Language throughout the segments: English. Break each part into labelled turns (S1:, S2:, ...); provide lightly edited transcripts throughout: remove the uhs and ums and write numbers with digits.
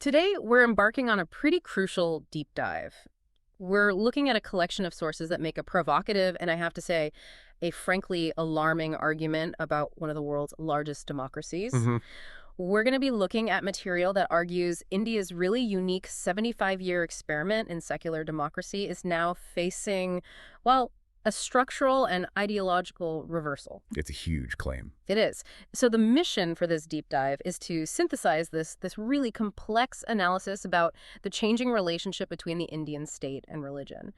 S1: Today, we're embarking on a pretty crucial deep dive. We're looking at a collection of sources that make a provocative, and I have to say, a frankly alarming argument about one of the world's largest democracies.
S2: hmm
S1: We're going to be looking at material that argues India's really unique 75-year experiment in secular democracy is now facing, well, a structural and ideological reversal.
S2: It's a huge claim.
S1: It is. So the mission for this deep dive is to synthesize this really complex analysis about the changing relationship between the Indian state and religion.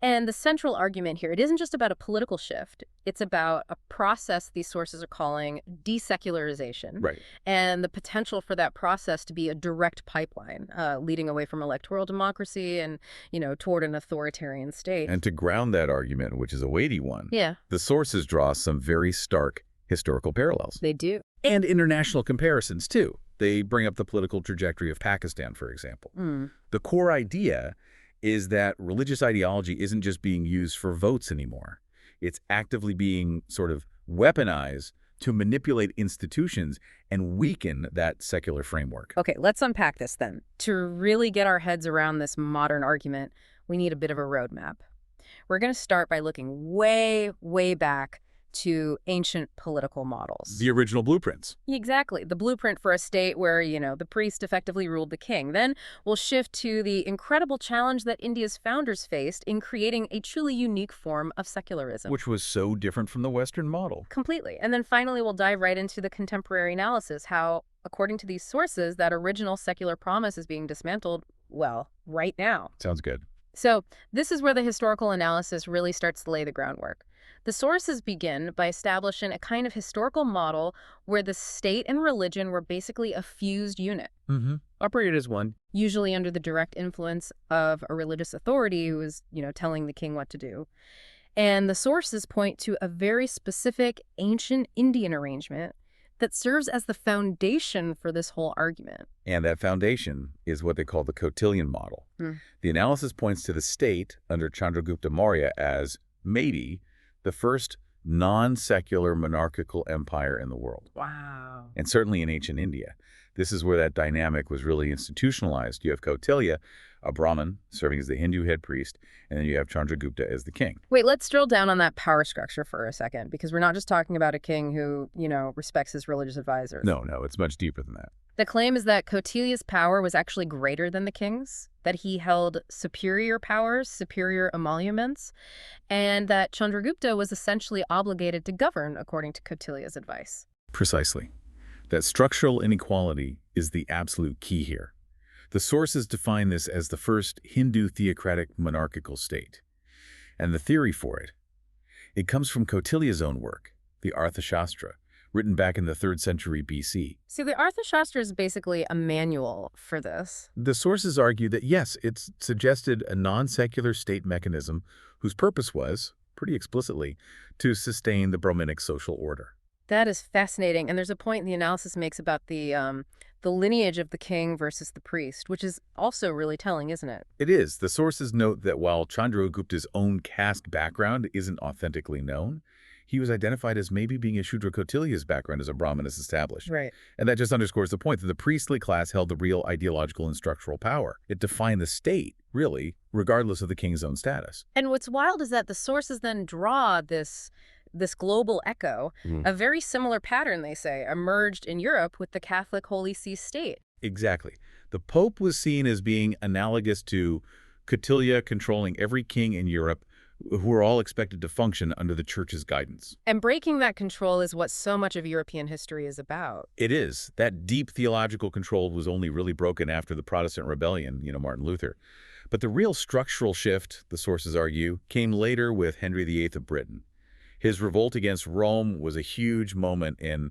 S1: And the central argument here, it isn't just about a political shift. It's about a process these sources are calling de-secularisation.
S2: Right.
S1: And the potential for that process to be a direct pipeline, leading away from electoral democracy and, toward an authoritarian state.
S2: And to ground that argument, which is a weighty one,
S1: Yeah,
S2: the sources draw some very stark historical parallels.
S1: they do.
S2: And international comparisons, too. They bring up the political trajectory of Pakistan, for example. The core idea is that religious ideology isn't just being used for votes anymore. It's actively being sort of weaponized to manipulate institutions and weaken that secular framework.
S1: Okay, let's unpack this then. To really get our heads around this modern argument, we need a bit of a roadmap. We're going to start by looking way, way back to ancient political models.
S2: The original blueprints.
S1: Exactly. The blueprint for a state where, the priest effectively ruled the king. Then we'll shift to the incredible challenge that India's founders faced in creating a truly unique form of secularism.
S2: Which was so different from the Western model.
S1: Completely. And then finally, we'll dive right into the contemporary analysis, how, according to these sources, that original secular promise is being dismantled, well, right now.
S2: Sounds good.
S1: So this is where the historical analysis really starts to lay the groundwork. The sources begin by establishing a kind of historical model where the state and religion were basically a fused unit,
S2: Operated as one.
S1: usually under the direct influence of a religious authority who was, telling the king what to do. And the sources point to a very specific ancient Indian arrangement that serves as the foundation for this whole argument.
S2: And that foundation is what they call the Kautilyan model. The analysis points to the state under Chandragupta Maurya as maybe the first non-secular monarchical empire in the world.
S1: Wow.
S2: And certainly in ancient India. This is where that dynamic was really institutionalized. You have Kautilya, a Brahmin, serving as the Hindu head priest, and then you have Chandragupta as the king.
S1: Wait, let's drill down on that power structure for a second, because we're not just talking about a king who, respects his religious advisors.
S2: No, it's much deeper than that.
S1: The claim is that Kautilya's power was actually greater than the king's, that he held superior powers, superior emoluments, and that Chandragupta was essentially obligated to govern according to Kautilya's advice.
S2: Precisely. That structural inequality is the absolute key here. The sources define this as the first Hindu theocratic monarchical state. And the theory for it, it comes from Kautilya's own work, the Arthashastra, written back in the 3rd century BC.
S1: See, the Arthashastra is basically a manual for this.
S2: The sources argue that, yes, it suggested a non-secular state mechanism whose purpose was, pretty explicitly, to sustain the Brahminic social order.
S1: That is fascinating, and there's a point the analysis makes about the lineage of the king versus the priest, which is also really telling, isn't it?
S2: It is. The sources note that while Chandragupta's own caste background isn't authentically known, he was identified as maybe being a Shudra. Kautilya's background as a Brahmin is established.
S1: Right.
S2: And that just underscores the point that the priestly class held the real ideological and structural power. It defined the state, really, regardless of the king's own status.
S1: And what's wild is that the sources then draw this global echo. A very similar pattern, they say, emerged in Europe with the Catholic Holy See state.
S2: Exactly. The Pope was seen as being analogous to Kautilya controlling every king in Europe, who were all expected to function under the Church's guidance.
S1: And breaking that control is what so much of European history is about.
S2: It is. That deep theological control was only really broken after the Protestant rebellion, Martin Luther. But the real structural shift, the sources argue, came later with Henry VIII of Britain. His revolt against Rome was a huge moment in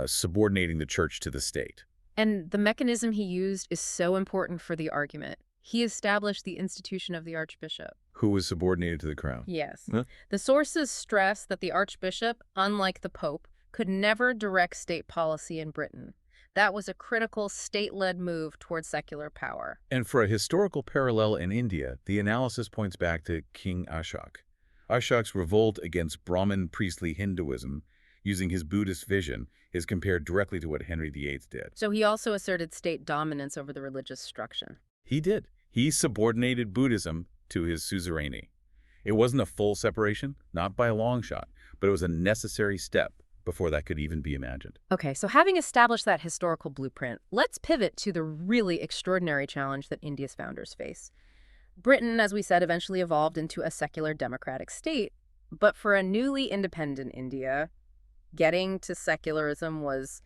S2: subordinating the church to the state.
S1: And the mechanism he used is so important for the argument. He established the institution of the archbishop.
S2: Who was subordinated to the crown.
S1: Yes.
S2: Huh?
S1: The sources stress that the archbishop, unlike the pope, could never direct state policy in Britain. That was a critical state-led move towards secular power.
S2: And for a historical parallel in India, the analysis points back to King Ashok. Ashok's revolt against Brahmin priestly Hinduism, using his Buddhist vision, is compared directly to what Henry VIII did.
S1: So he also asserted state dominance over the religious structure.
S2: He did. He subordinated Buddhism to his suzerainty. It wasn't a full separation, not by a long shot, but it was a necessary step before that could even be imagined.
S1: Okay, so having established that historical blueprint, let's pivot to the really extraordinary challenge that India's founders face. Britain, as we said, eventually evolved into a secular democratic state, but for a newly independent India, getting to secularism was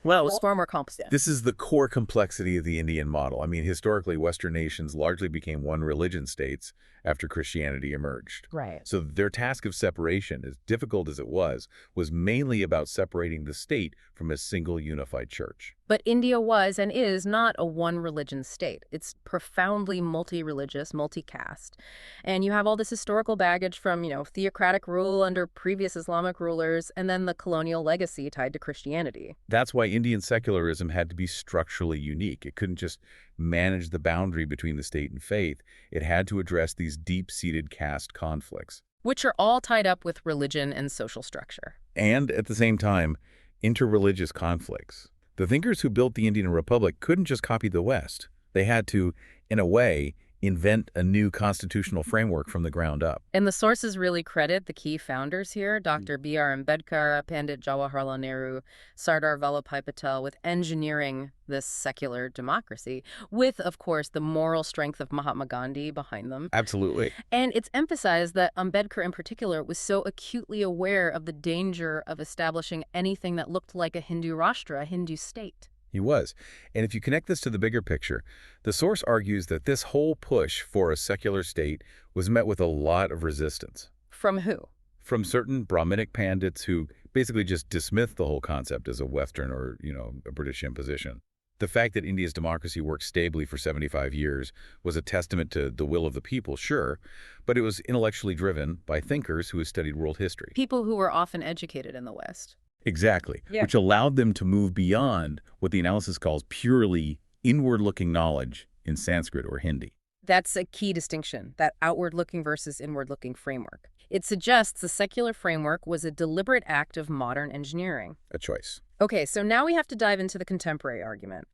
S1: far more complicated.
S2: This is the core complexity of the Indian model. I mean, historically, Western nations largely became one-religion states after Christianity emerged.
S1: Right.
S2: So their task of separation, as difficult as it was mainly about separating the state from a single unified church.
S1: But India was and is not a one-religion state. It's profoundly multi-religious, multi-caste. And you have all this historical baggage from, theocratic rule under previous Islamic rulers, and then the colonial legacy tied to Christianity.
S2: That's why Indian secularism had to be structurally unique. It couldn't just manage the boundary between the state and faith. It had to address these deep-seated caste conflicts.
S1: Which are all tied up with religion and social structure.
S2: And, at the same time, interreligious conflicts. The thinkers who built the Indian Republic couldn't just copy the West. They had to, in a way, invent a new constitutional framework from the ground up.
S1: And the sources really credit the key founders here, Dr. B.R. Ambedkar, Pandit Jawaharlal Nehru, Sardar Vallabhbhai Patel, with engineering this secular democracy, with, of course, the moral strength of Mahatma Gandhi behind them.
S2: Absolutely.
S1: And it's emphasized that Ambedkar in particular was so acutely aware of the danger of establishing anything that looked like a Hindu Rashtra, a Hindu state.
S2: He was. And if you connect this to the bigger picture, the source argues that this whole push for a secular state was met with a lot of resistance.
S1: From who?
S2: From certain Brahminic pandits who basically just dismissed the whole concept as a Western or, a British imposition. The fact that India's democracy worked stably for 75 years was a testament to the will of the people, sure, but it was intellectually driven by thinkers who had studied world history.
S1: People who were often educated in the West.
S2: Exactly,
S1: Yeah.
S2: Which allowed them to move beyond what the analysis calls purely inward-looking knowledge in Sanskrit or Hindi.
S1: That's a key distinction, that outward-looking versus inward-looking framework. It suggests the secular framework was a deliberate act of modern engineering.
S2: A choice.
S1: Okay, so now we have to dive into the contemporary argument.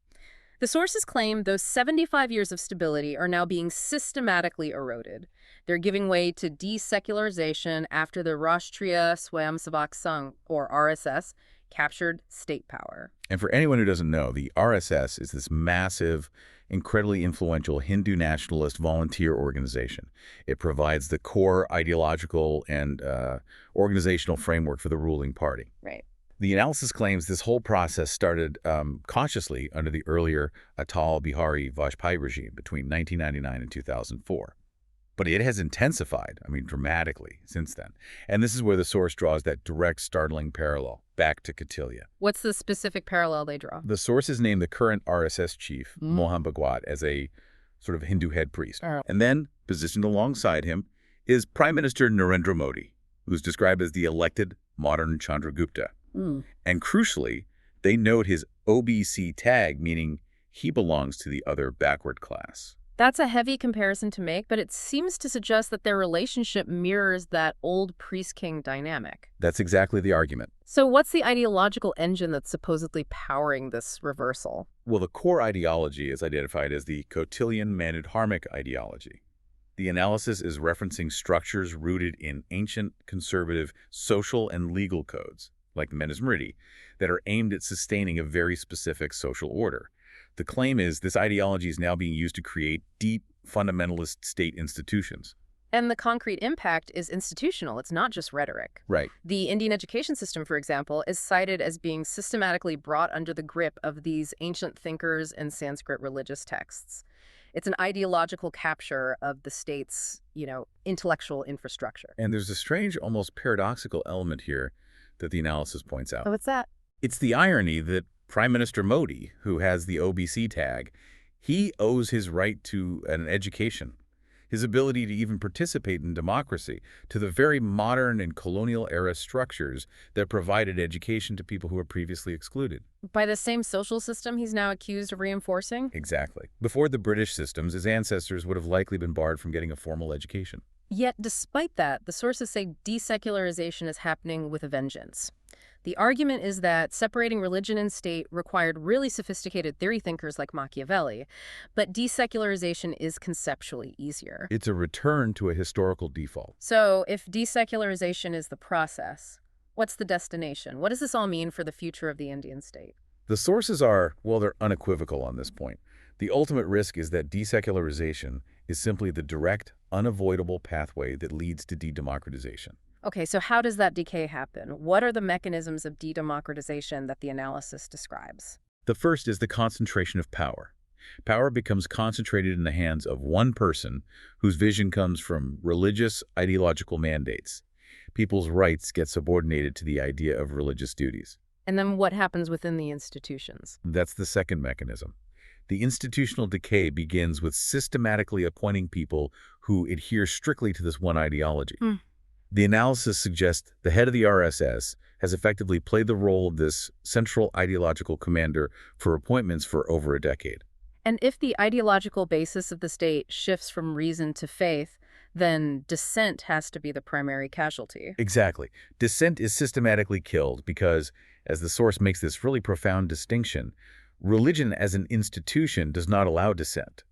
S1: The sources claim those 75 years of stability are now being systematically eroded. They're giving way to de-secularization after the Rashtriya Swayamsevak Sangh, or RSS, captured state power.
S2: And for anyone who doesn't know, the RSS is this massive, incredibly influential Hindu nationalist volunteer organization. It provides the core ideological and organizational framework for the ruling party.
S1: Right.
S2: The analysis claims this whole process started consciously under the earlier Atal Bihari Vajpayee regime between 1999 and 2004. But it has intensified, dramatically since then. And this is where the source draws that direct, startling parallel back to Kautilya.
S1: What's the specific parallel they draw?
S2: The sources name the current RSS chief, Mohan Bhagwat, as a sort of Hindu head priest. And then, positioned alongside him, is Prime Minister Narendra Modi, who's described as the elected modern Chandragupta. And crucially, they note his OBC tag, meaning he belongs to the other backward class.
S1: That's a heavy comparison to make, but it seems to suggest that their relationship mirrors that old priest-king dynamic.
S2: That's exactly the argument.
S1: So what's the ideological engine that's supposedly powering this reversal?
S2: Well, the core ideology is identified as the Kautilyan Manudharmic ideology. The analysis is referencing structures rooted in ancient, conservative, social and legal codes, like the Manusmriti, that are aimed at sustaining a very specific social order. The claim is this ideology is now being used to create deep, fundamentalist state institutions.
S1: And the concrete impact is institutional. It's not just rhetoric.
S2: Right.
S1: The Indian education system, for example, is cited as being systematically brought under the grip of these ancient thinkers and Sanskrit religious texts. It's an ideological capture of the state's, intellectual infrastructure.
S2: And there's a strange, almost paradoxical element here that the analysis points out.
S1: Oh, what's that?
S2: It's the irony that Prime Minister Modi, who has the OBC tag, he owes his right to an education, his ability to even participate in democracy, to the very modern and colonial-era structures that provided education to people who were previously excluded.
S1: By the same social system he's now accused of reinforcing?
S2: Exactly. Before the British systems, his ancestors would have likely been barred from getting a formal education.
S1: Yet, despite that, the sources say de-secularization is happening with a vengeance. The argument is that separating religion and state required really sophisticated theory thinkers like Machiavelli, but desecularization is conceptually easier.
S2: It's a return to a historical default.
S1: So, if desecularization is the process, what's the destination? What does this all mean for the future of the Indian state?
S2: The sources are, well, they're unequivocal on this point. The ultimate risk is that desecularization is simply the direct, unavoidable pathway that leads to de-democratization.
S1: Okay, so how does that decay happen? What are the mechanisms of de-democratization that the analysis describes?
S2: The first is the concentration of power. Power becomes concentrated in the hands of one person whose vision comes from religious, ideological mandates. People's rights get subordinated to the idea of religious duties.
S1: And then what happens within the institutions?
S2: That's the second mechanism. The institutional decay begins with systematically appointing people who adhere strictly to this one ideology. The analysis suggests the head of the RSS has effectively played the role of this central ideological commander for appointments for over a decade.
S1: And if the ideological basis of the state shifts from reason to faith, then dissent has to be the primary casualty.
S2: Exactly. Dissent is systematically killed because, as the source makes this really profound distinction, religion as an institution does not allow dissent.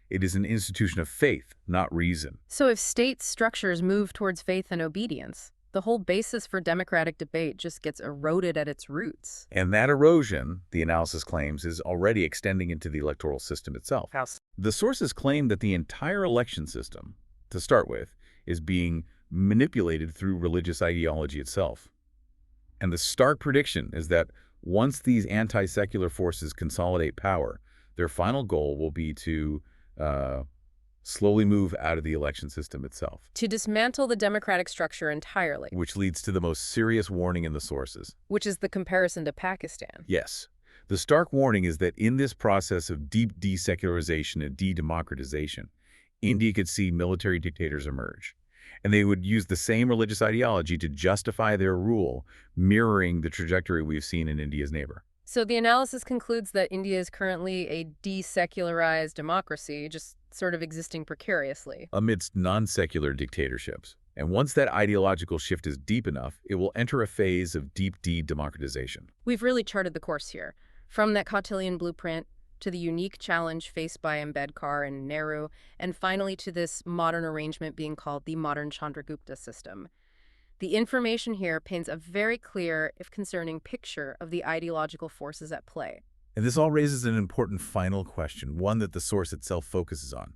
S2: It is an institution of faith, not reason.
S1: So if state structures move towards faith and obedience, the whole basis for democratic debate just gets eroded at its roots.
S2: And that erosion, the analysis claims, is already extending into the electoral system itself. The sources claim that the entire election system, to start with, is being manipulated through religious ideology itself. And the stark prediction is that once these anti-secular forces consolidate power, their final goal will be to slowly move out of the election system itself.
S1: To dismantle the democratic structure entirely.
S2: Which leads to the most serious warning in the sources.
S1: Which is the comparison to Pakistan.
S2: Yes. The stark warning is that in this process of deep desecularization and de-democratization, India could see military dictators emerge. And they would use the same religious ideology to justify their rule, mirroring the trajectory we've seen in India's neighbor.
S1: So the analysis concludes that India is currently a desecularized democracy, just sort of existing precariously.
S2: Amidst non-secular dictatorships. And once that ideological shift is deep enough, it will enter a phase of deep de-democratization.
S1: We've really charted the course here. From that Kautilyan blueprint to the unique challenge faced by Ambedkar and Nehru, and finally to this modern arrangement being called the modern Chandragupta system. The information here paints a very clear, if concerning, picture of the ideological forces at play.
S2: And this all raises an important final question, one that the source itself focuses on.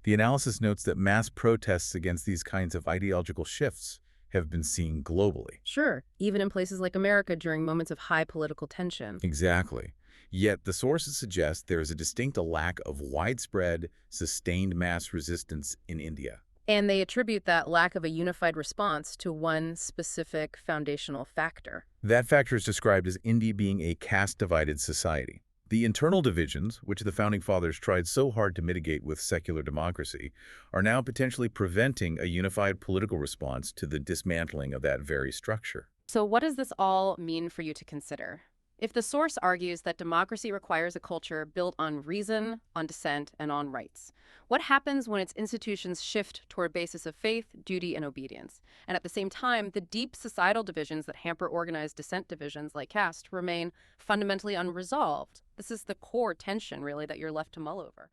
S2: The analysis notes that mass protests against these kinds of ideological shifts have been seen globally.
S1: Sure, even in places like America during moments of high political tension.
S2: Exactly. Yet the sources suggest there is a distinct lack of widespread, sustained mass resistance in India.
S1: And they attribute that lack of a unified response to one specific foundational factor.
S2: That factor is described as India being a caste-divided society. The internal divisions, which the Founding Fathers tried so hard to mitigate with secular democracy, are now potentially preventing a unified political response to the dismantling of that very structure.
S1: So what does this all mean for you to consider? If the source argues that democracy requires a culture built on reason, on dissent, and on rights, what happens when its institutions shift toward a basis of faith, duty, and obedience? And at the same time, the deep societal divisions that hamper organized dissent divisions like caste remain fundamentally unresolved. This is the core tension, really, that you're left to mull over.